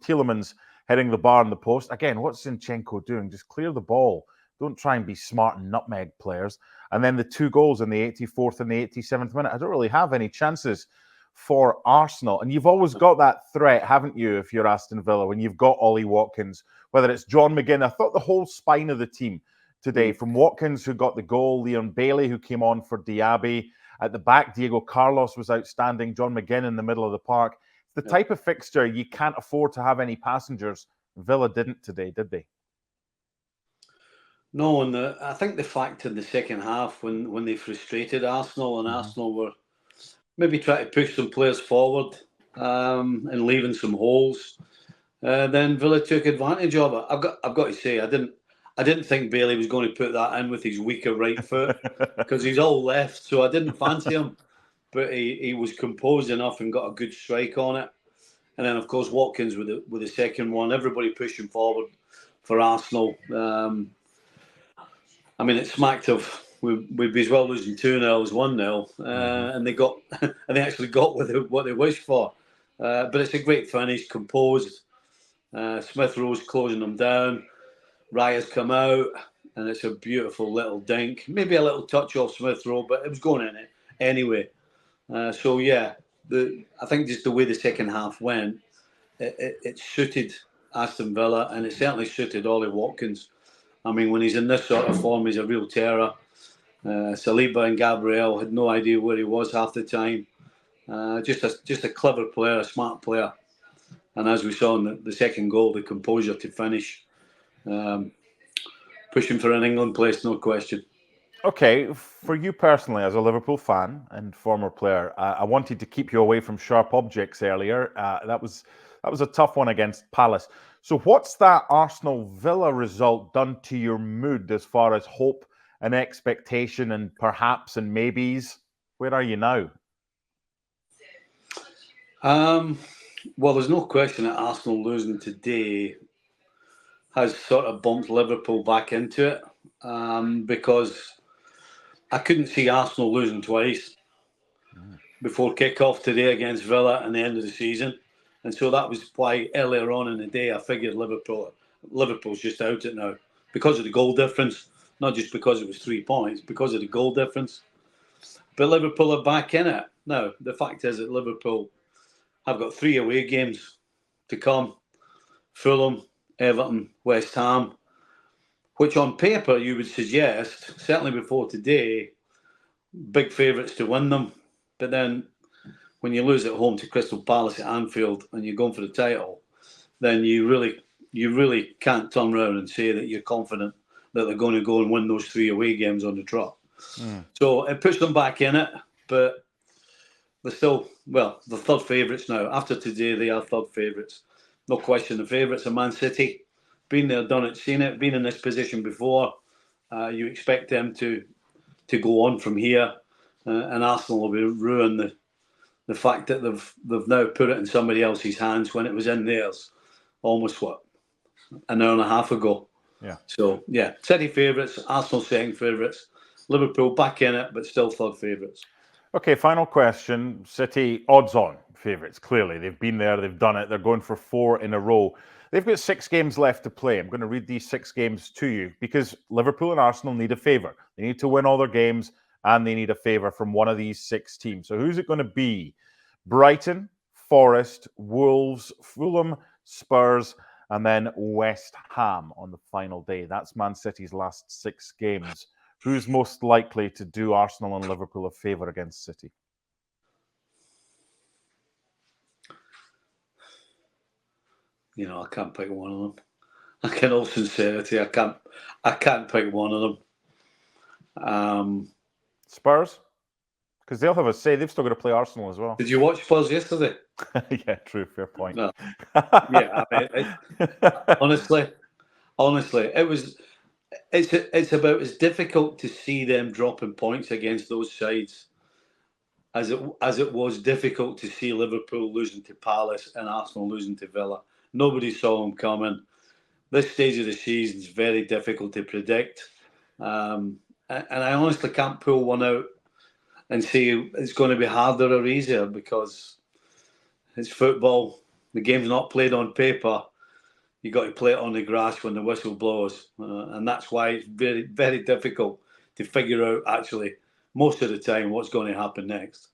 Tielemans hitting the bar and the post. Again, what's Zinchenko doing? Just clear the ball. Don't try and be smart and nutmeg players. And then the 2 goals in the 84th and the 87th minute. I don't really have any chances for Arsenal. And you've always got that threat, haven't you, if you're Aston Villa, when you've got Ollie Watkins, whether it's John McGinn. I thought the whole spine of the team today, from Watkins, who got the goal, Leon Bailey, who came on for Diaby. At the back, Diego Carlos was outstanding. John McGinn in the middle of the park. It's the type of fixture you can't afford to have any passengers. Villa didn't today, did they? No, and I think the fact in the second half when they frustrated Arsenal and Arsenal were maybe trying to push some players forward and leaving some holes, then Villa took advantage of it. I've got to say, I didn't think Bailey was going to put that in with his weaker right foot because he's all left, so I didn't fancy him. But he was composed enough and got a good strike on it. And then, of course, Watkins with the second one. Everybody pushing forward for Arsenal. I mean, it smacked of we'd be as well losing 2-0 as 1-0, and they actually got what they wished for. But it's a great finish, composed. Smith Rowe's closing them down. Raya's come out, and it's a beautiful little dink. Maybe a little touch off Smith Rowe, but it was going in it anyway. So yeah, I think just the way the second half went, it suited Aston Villa, and it certainly suited Ollie Watkins. I mean, when he's in this sort of form, he's a real terror. Saliba and Gabriel had no idea where he was half the time. Just a clever player, a smart player. And as we saw in the second goal, the composure to finish. Pushing for an England place, no question. Okay, for you personally, as a Liverpool fan and former player, I wanted to keep you away from sharp objects earlier. That was a tough one against Palace. So what's that Arsenal-Villa result done to your mood as far as hope and expectation and perhaps and maybes? Where are you now? Well, there's no question that Arsenal losing today has sort of bumped Liverpool back into it because I couldn't see Arsenal losing twice before kick-off today against Villa and the end of the season. And so that was why earlier on in the day I figured Liverpool's just out it now because of the goal difference, not just because it was 3 points, because of the goal difference. But Liverpool are back in it. Now, the fact is that Liverpool have got 3 away games to come. Fulham, Everton, West Ham, which on paper you would suggest, certainly before today, big favourites to win them. But then when you lose at home to Crystal Palace at Anfield and you're going for the title, then you really can't turn around and say that you're confident that they're going to go and win those 3 away games on the trot. So it puts them back in it, but they're still, the third favourites now. After today, they are third favourites. No question, the favourites are Man City. Been there, done it, seen it, been in this position before. You expect them to go on from here, and Arsenal will be ruined the fact that they've now put it in somebody else's hands when it was in theirs almost, an hour and a half ago. Yeah. So, yeah, City favourites, Arsenal second favourites, Liverpool back in it, but still third favourites. Okay, final question. City, odds-on favourites, clearly. They've been there, they've done it. They're going for 4 in a row. They've got 6 games left to play. I'm going to read these 6 games to you because Liverpool and Arsenal need a favour. They need to win all their games and they need a favour from one of these 6 teams. So who's it going to be? Brighton, Forest, Wolves, Fulham, Spurs, and then West Ham on the final day. That's Man City's last 6 games. Who's most likely to do Arsenal and Liverpool a favour against City? I can't pick one of them. In all sincerity, I can't pick one of them. Spurs? Because they'll have a say. They've still got to play Arsenal as well. Did you watch Spurs yesterday? Yeah, true. Fair point. No. Yeah, honestly, it's about as difficult to see them dropping points against those sides as it was difficult to see Liverpool losing to Palace and Arsenal losing to Villa. Nobody saw them coming. This stage of the season is very difficult to predict, and I honestly can't pull one out and say it's going to be harder or easier because it's football. The game's not played on paper. You got to play it on the grass when the whistle blows, and that's why it's very, very difficult to figure out actually most of the time what's going to happen next.